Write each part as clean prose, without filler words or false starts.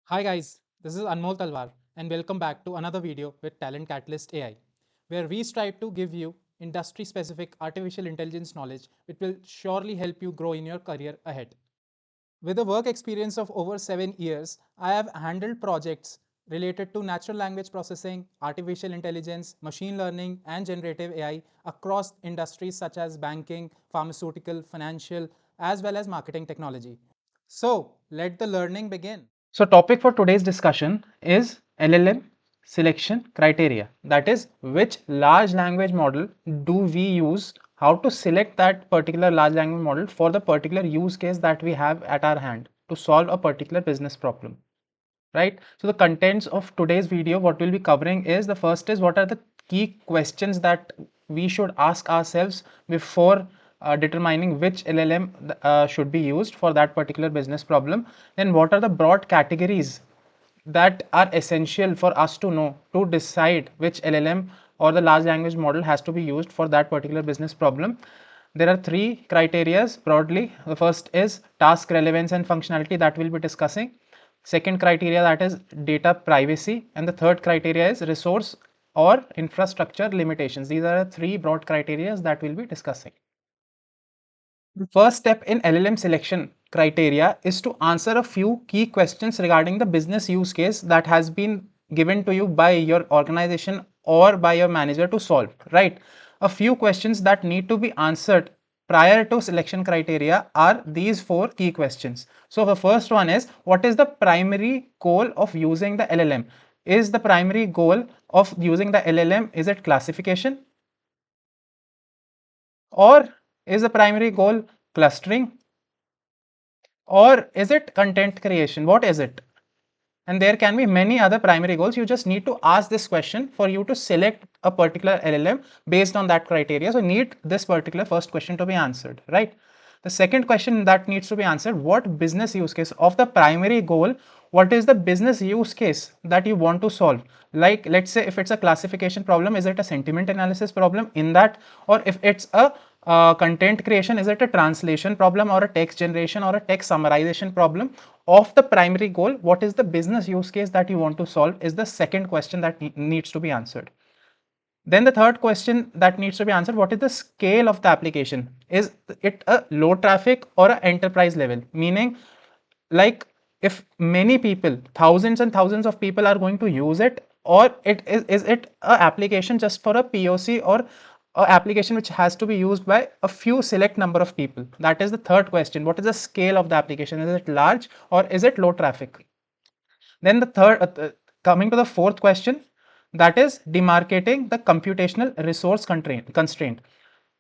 Hi guys, this is Anmol Talwar and welcome back to another video with Talent Catalyst AI, where we strive to give you industry-specific artificial intelligence knowledge which will surely help you grow in your career ahead. With a work experience of over 7 years, I have handled projects related to natural language processing, artificial intelligence, machine learning, and generative AI across industries such as banking, pharmaceutical, financial, as well as marketing technology. So, let the learning begin. So topic for today's discussion is LLM selection criteria. That is, which large language model do we use, how to select that particular large language model for the particular use case that we have at our hand to solve a particular business problem, right? So the contents of today's video, what we'll be covering is, the first is what are the key questions that we should ask ourselves before determining which LLM should be used for that particular business problem. Then what are the broad categories that are essential for us to know to decide which LLM or the large language model has to be used for that particular business problem. There are three criteria broadly. The first is task relevance and functionality that we'll be discussing. Second criteria, that is data privacy, and the third criteria is resource or infrastructure limitations. These are the three broad criteria that we'll be discussing. The first step in LLM selection criteria is to answer a few key questions regarding the business use case that has been given to you by your organization or by your manager to solve, right? A few questions that need to be answered prior to selection criteria are these four key questions. So the first one is, what is the primary goal of using the LLM? Is the primary goal of using the LLM, is it classification? Or is the primary goal clustering? Or is it content creation? What is it? And there can be many other primary goals. You just need to ask this question for you to select a particular LLM based on that criteria. So need this particular first question to be answered, right? The second question that needs to be answered, what business use case of the primary goal, what is the business use case that you want to solve? Like, let's say if it's a classification problem, is it a sentiment analysis problem in that? Or if it's a content creation, is it a translation problem or a text generation or a text summarization problem? Of the primary goal, what is the business use case that you want to solve is the second question that needs to be answered. Then the third question that needs to be answered, what is the scale of the application? Is it a low traffic or an enterprise level? Meaning, like, if many people, thousands and thousands of people are going to use it, or is it a application just for a POC, or a application which has to be used by a few select number of people? That is the third question. What is the scale of the application? Is it large or is it low traffic? Then the third, coming to the fourth question, that is demarcating the computational resource constraint.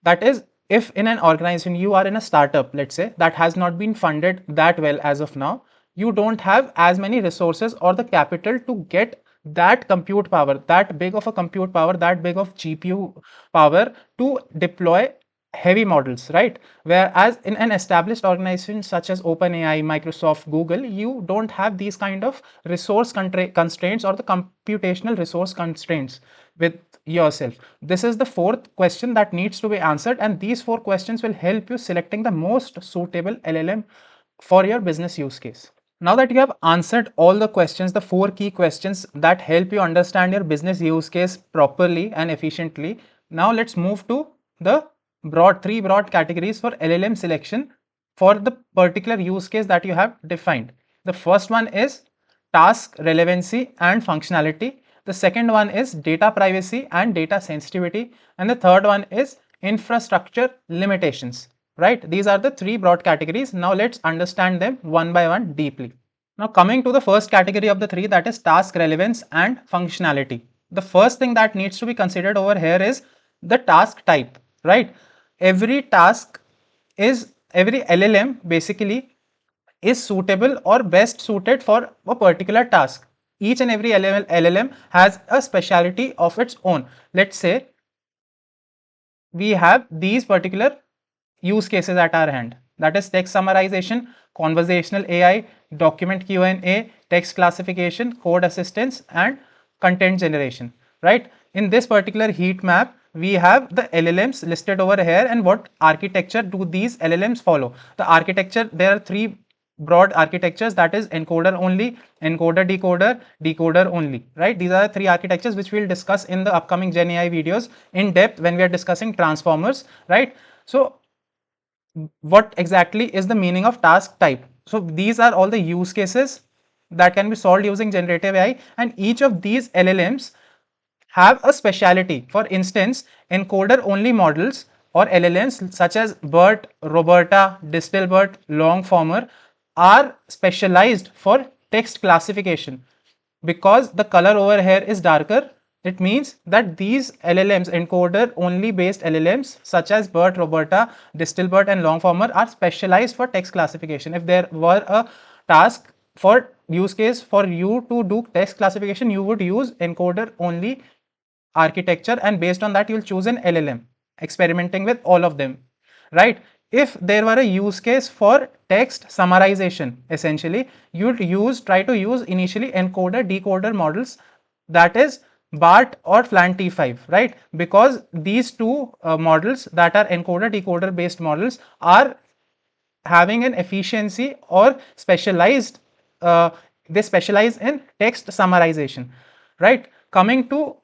That is, if in an organization you are in a startup, let's say, that has not been funded that well as of now, you don't have as many resources or the capital to get that compute power, that big of a compute power, that big of GPU power to deploy heavy models, right? Whereas in an established organization such as OpenAI, Microsoft, Google, you don't have these kind of resource constraints or the computational resource constraints with yourself. This is the fourth question that needs to be answered, and these four questions will help you selecting the most suitable LLM for your business use case. Now that you have answered all the questions, the four key questions that help you understand your business use case properly and efficiently, now let's move to the three broad categories for LLM selection for the particular use case that you have defined. The first one is task relevancy and functionality. The second one is data privacy and data sensitivity. And the third one is infrastructure limitations, right? These are the three broad categories. Now let's understand them one by one deeply. Now coming to the first category of the three, that is task relevance and functionality. The first thing that needs to be considered over here is the task type, right? Every LLM basically is suitable or best suited for a particular task. Each and every LLM has a specialty of its own. Let's say we have these particular use cases at our hand, that is text summarization, conversational AI, document Q&A, text classification, code assistance, and content generation, right? In this particular heat map, we have the LLMs listed over here, and what architecture do these LLMs follow? The architecture, there are three broad architectures, that is encoder only, encoder decoder, decoder only, right? These are the three architectures which we'll discuss in the upcoming GenAI videos in depth when we are discussing transformers, right? So what exactly is the meaning of task type? So these are all the use cases that can be solved using generative AI, and each of these LLMs have a speciality. For instance, encoder only models or LLMs such as BERT, Roberta, Distilbert, Longformer are specialized for text classification. Because the color over here is darker, it means that these LLMs, encoder only based LLMs such as BERT, Roberta, Distilbert and Longformer are specialized for text classification. If there were a task for use case for you to do text classification, you would use encoder only architecture, and based on that you will choose an LLM, experimenting with all of them, right? If there were a use case for text summarization, essentially you'd try to use initially encoder decoder models, that is BART or FLAN T5, right? Because these two models that are encoder decoder based models are having an efficiency or specialized, they specialize in text summarization, right? Coming to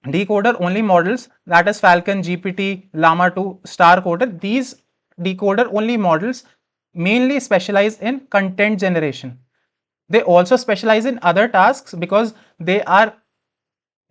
decoder only models, that is Falcon, GPT, Llama 2, Star Coder, these decoder only models mainly specialize in content generation. They also specialize in other tasks because they are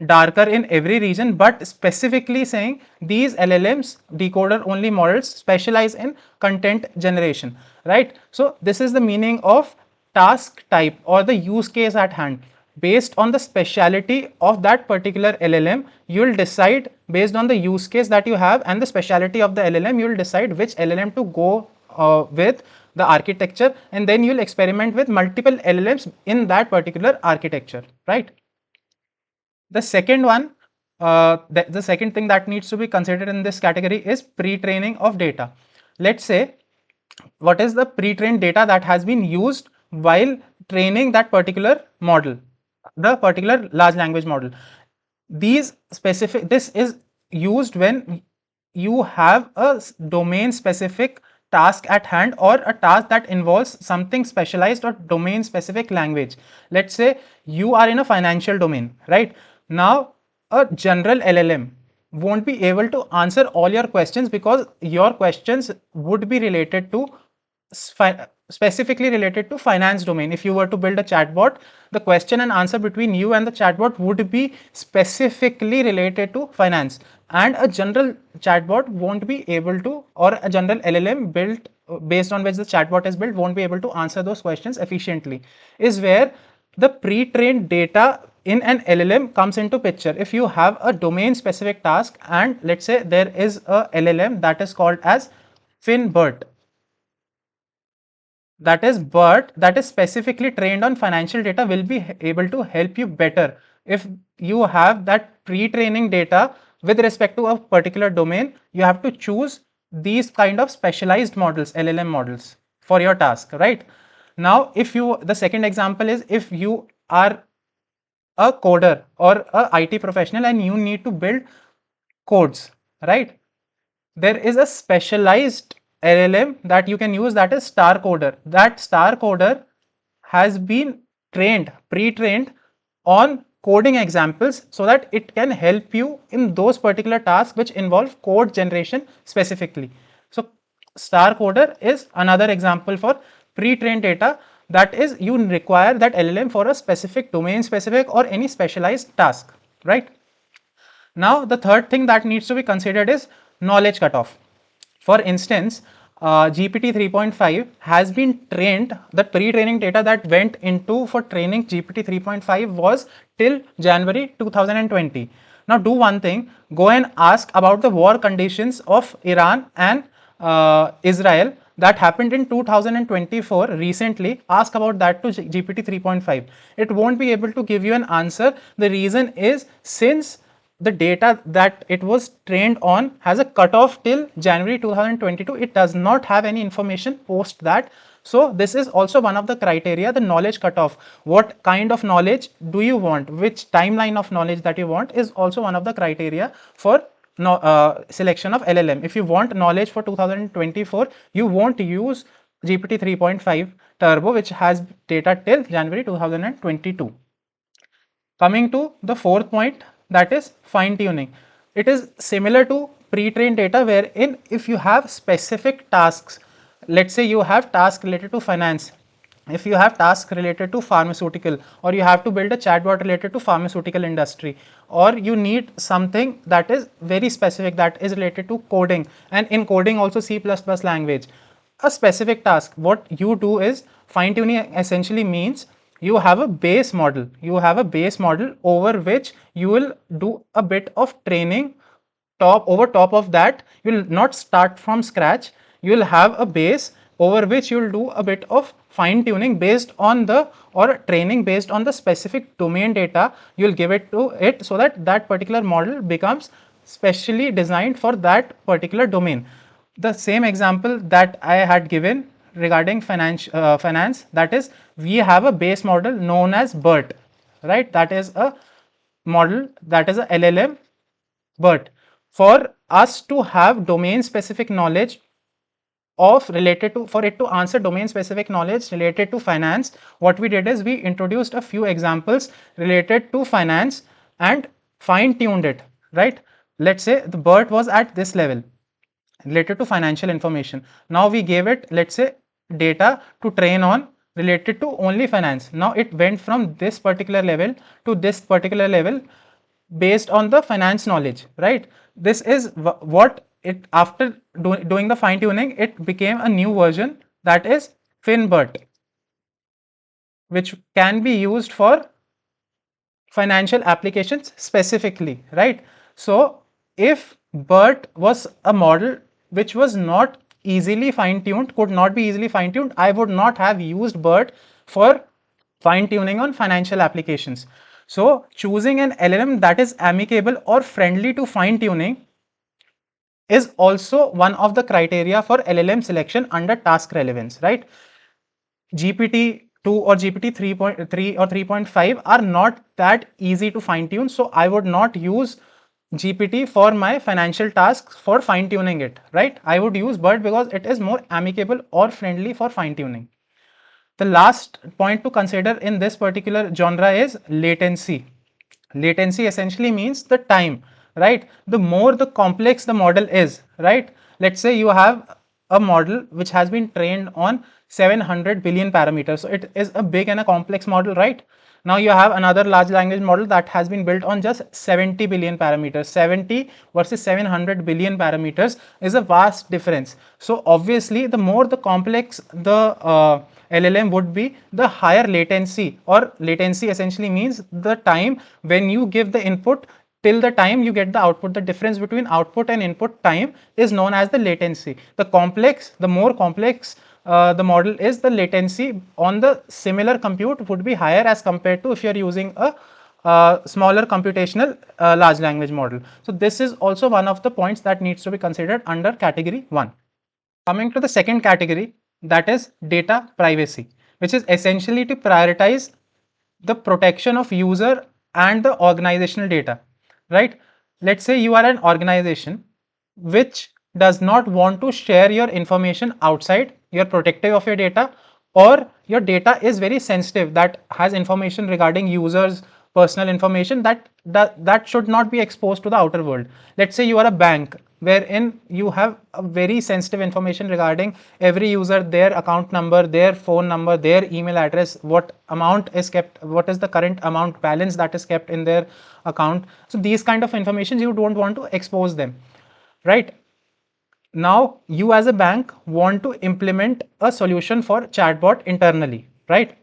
darker in every region, but specifically saying these LLMs, decoder only models, specialize in content generation, right? So this is the meaning of task type or the use case at hand. Based on the speciality of that particular LLM, you will decide, based on the use case that you have and the speciality of the LLM, you will decide which LLM to go with the architecture, and then you will experiment with multiple LLMs in that particular architecture, right? The second one, the second thing that needs to be considered in this category is pre-training of data. Let's say, what is the pre-trained data that has been used while training that particular model, the particular large language model. This is used when you have a domain specific task at hand, or a task that involves something specialized or domain specific language. Let's say you are in a financial domain, right? Now a general LLM won't be able to answer all your questions, because your questions would be related to specifically related to finance domain. If you were to build a chatbot, the question and answer between you and the chatbot would be specifically related to finance, and a general chatbot won't be able to, or a general LLM built based on which the chatbot is built, won't be able to answer those questions efficiently. Is where the pre-trained data in an LLM comes into picture. If you have a domain specific task, and let's say there is a LLM that is called as FinBERT, that is BERT, that is specifically trained on financial data, will be able to help you better. If you have that pre-training data with respect to a particular domain, you have to choose these kind of specialized models, LLM models, for your task, right? Now if you, the second example is, if you are a coder or a IT professional and you need to build codes, right? There is a specialized LLM that you can use, that is Star Coder. That Star Coder has been trained, pre-trained on coding examples, so that it can help you in those particular tasks which involve code generation specifically. So Star Coder is another example for pre-trained data, that is you require that LLM for a specific domain specific or any specialized task, right? Now the third thing that needs to be considered is knowledge cutoff. For instance, GPT 3.5 has been trained, the pre-training data that went into for training GPT 3.5 was till January 2020. Now do one thing, go and ask about the war conditions of Iran and Israel that happened in 2024 recently. Ask about that to GPT 3.5. It won't be able to give you an answer. The reason is, since the data that it was trained on has a cutoff till January 2022, it does not have any information post that. So this is also one of the criteria, the knowledge cutoff. What kind of knowledge do you want, which timeline of knowledge that you want, is also one of the criteria for selection of LLM. If you want knowledge for 2024, you won't use GPT 3.5 Turbo, which has data till January 2022. Coming to the fourth point, that is fine tuning. It is similar to pre-trained data, wherein if you have specific tasks, let's say you have tasks related to finance, if you have tasks related to pharmaceutical, or you have to build a chatbot related to pharmaceutical industry, or you need something that is very specific, that is related to coding, and in coding also C++ language, a specific task, what you do is fine tuning essentially means you have a base model, over which you will do a bit of training. Over top of that, you will not start from scratch, you will have a base over which you will do a bit of fine tuning based on the, or training based on the specific domain data you will give it to it, so that that particular model becomes specially designed for that particular domain. The same example that I had given regarding finance, that is, we have a base model known as BERT, right? That is a model, that is a LLM BERT. For us to have domain specific knowledge of related to, for it to answer domain specific knowledge related to finance, what we did is we introduced a few examples related to finance and fine tuned it, right? Let's say the BERT was at this level related to financial information. Now we gave it, let's say, data to train on related to only finance. Now it went from this particular level to this particular level based on the finance knowledge, right? This is what it, after doing the fine tuning, it became a new version, that is FinBERT, which can be used for financial applications specifically, right? So if BERT was a model which was not easily fine tuned, could not be easily fine tuned, I would not have used BERT for fine tuning on financial applications. So choosing an LLM that is amicable or friendly to fine tuning is also one of the criteria for LLM selection under task relevance, right? GPT-2 or GPT 3.3 or 3.5 are not that easy to fine tune. So I would not use GPT for my financial tasks for fine tuning it, right? I would use BERT because it is more amicable or friendly for fine tuning. The last point to consider in this particular genre is latency. Latency essentially means the time, right? The more the complex the model is, right? Let's say you have a model which has been trained on 700 billion parameters. So it is a big and a complex model, right? Now you have another large language model that has been built on just 70 billion parameters. 70 versus 700 billion parameters is a vast difference. So obviously the more the complex the LLM would be, the higher latency, or latency essentially means the time when you give the input till the time you get the output. The difference between output and input time is known as the latency. The more complex the model is, the latency on the similar compute would be higher as compared to if you are using a smaller computational large language model. So this is also one of the points that needs to be considered under category 1. Coming to the second category, that is data privacy, which is essentially to prioritize the protection of user and the organizational data, right? Let's say you are an organization which does not want to share your information outside, you're protective of your data, or your data is very sensitive, that has information regarding users personal information that should not be exposed to the outer world. Let's say you are a bank wherein you have a very sensitive information regarding every user, their account number, their phone number, their email address, what amount is kept, what is the current amount balance that is kept in their account. So these kind of information you don't want to expose them, right? Now you as a bank want to implement a solution for chatbot internally, right?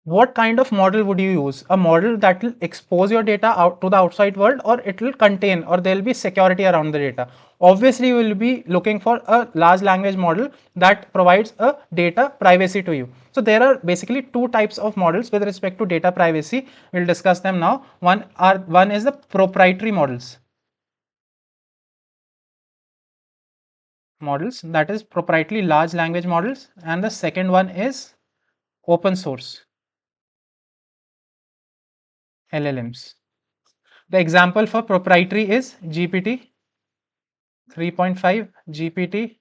What kind of model would you use? A model that will expose your data out to the outside world, or it will contain, or there will be security around the data? Obviously you will be looking for a large language model that provides a data privacy to you. So there are basically two types of models with respect to data privacy. We'll discuss them now. One is the proprietary models, that is proprietary large language models, and the second one is open source LLMs. The example for proprietary is GPT 3.5, GPT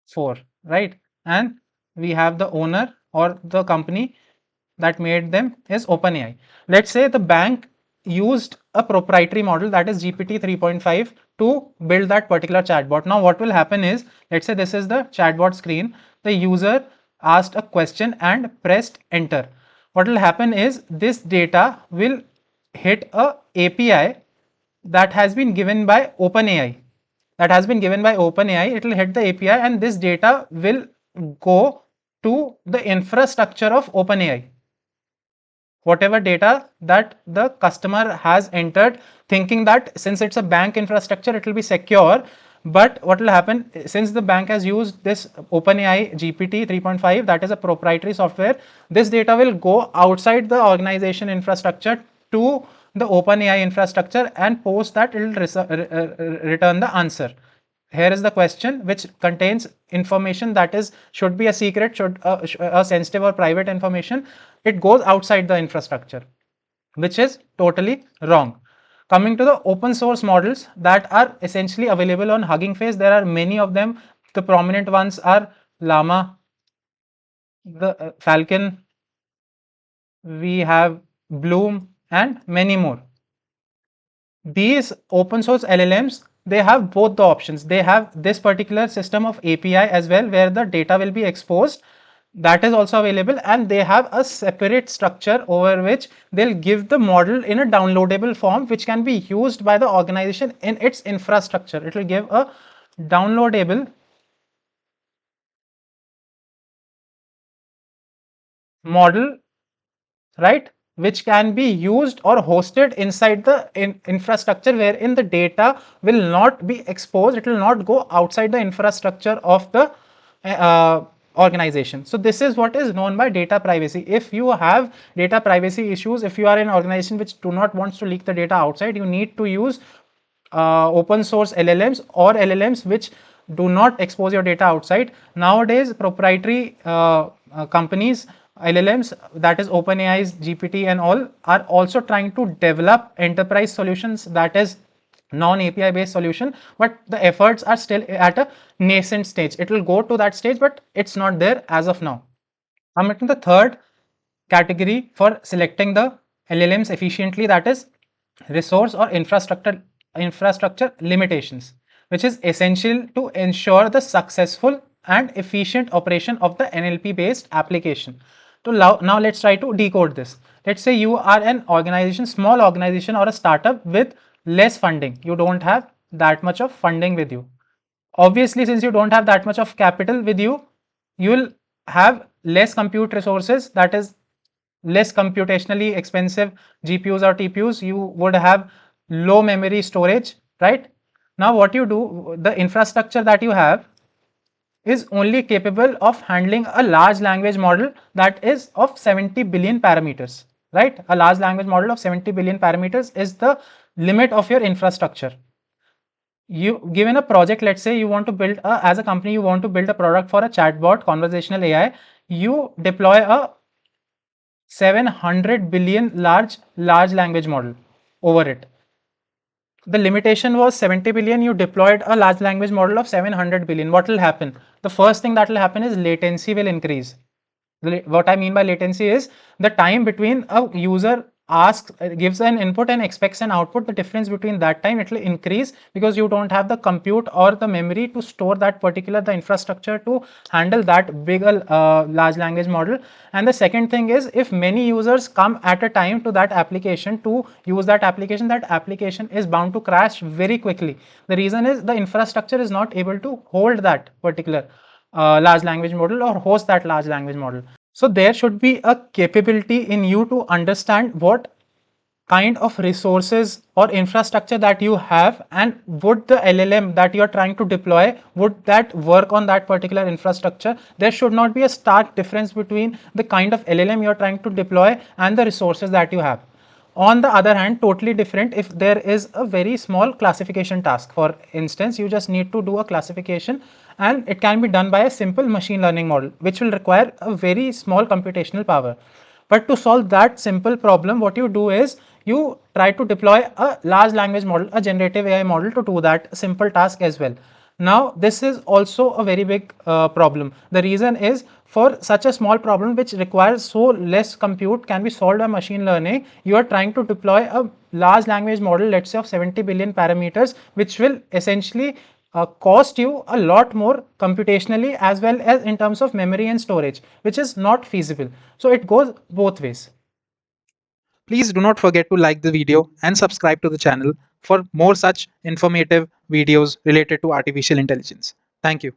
4, right? and we have the owner or the company that made them is OpenAI. Let's say the bank used a proprietary model, that is GPT 3.5, to build that particular chatbot. Now what will happen is, let's say this is the chatbot screen, the user asked a question and pressed enter. What will happen is this data will hit a API that has been given by OpenAI. It will hit the API and this data will go to the infrastructure of OpenAI. Whatever data that the customer has entered, thinking that since it's a bank infrastructure, it will be secure. But what will happen, since the bank has used this OpenAI GPT 3.5, that is a proprietary software, this data will go outside the organization infrastructure to the OpenAI infrastructure, and post that it will return the answer. Here is the question, which contains information that is should be a secret, should a sensitive or private information. It goes outside the infrastructure, which is totally wrong. Coming to the open source models that are essentially available on Hugging Face, there are many of them. The prominent ones are Llama, the Falcon, we have Bloom, and many more. These open source LLMs, they have both the options. They have this particular system of API as well, where the data will be exposed, that is also available, and they have a separate structure over which they'll give the model in a downloadable form, which can be used by the organization in its infrastructure. It will give a downloadable model, right, which can be used or hosted inside the infrastructure, wherein the data will not be exposed. It will not go outside the infrastructure of the organization. So this is what is known by data privacy. If you have data privacy issues, if you are an organization which do not wants to leak the data outside, you need to use open source LLMs or LLMs which do not expose your data outside. Nowadays, proprietary companies, LLMs, that is OpenAI's GPT and all, are also trying to develop enterprise solutions, that is non-API based solution, but the efforts are still at a nascent stage. It will go to that stage, but it's not there as of now. Coming to the third category for selecting the LLMs efficiently, that is resource or infrastructure limitations, which is essential to ensure the successful and efficient operation of the NLP based application. So now let's try to decode this. Let's say you are an organization, small organization or a startup with less funding. You don't have that much of funding with you. Obviously, since you don't have that much of capital with you, you will have less compute resources, that is less computationally expensive GPUs or TPUs. You would have low memory storage, right? Now what you do, the infrastructure that you have is only capable of handling a large language model that is of 70 billion parameters, right? A large language model of 70 billion parameters is the limit of your infrastructure. You given a project, let's say you want to build as a company, you want to build a product for a chatbot conversational AI, you deploy a 700 billion large language model over it. The limitation was 70 billion. You deployed a large language model of 700 billion. What will happen? The first thing that will happen is latency will increase. What I mean by latency is the time between a user asks, gives an input and expects an output. The difference between that time, it will increase because you don't have the compute or the memory to store that particular, the infrastructure to handle that big large language model. And the second thing is, if many users come at a time to that application to use that application is bound to crash very quickly. The reason is the infrastructure is not able to hold that particular large language model or host that large language model. So there should be a capability in you to understand what kind of resources or infrastructure that you have, and would the LLM that you are trying to deploy, would that work on that particular infrastructure. There should not be a stark difference between the kind of LLM you are trying to deploy and the resources that you have. On the other hand, totally different if there is a very small classification task. For instance, you just need to do a classification and it can be done by a simple machine learning model, which will require a very small computational power. But to solve that simple problem, what you do is you try to deploy a large language model, a generative AI model, to do that simple task as well. Now, this is also a very big problem. The reason is, for such a small problem which requires so less compute can be solved by machine learning, you are trying to deploy a large language model, let's say of 70 billion parameters, which will essentially cost you a lot more computationally as well as in terms of memory and storage, which is not feasible. So it goes both ways. Please do not forget to like the video and subscribe to the channel for more such informative videos related to artificial intelligence. Thank you.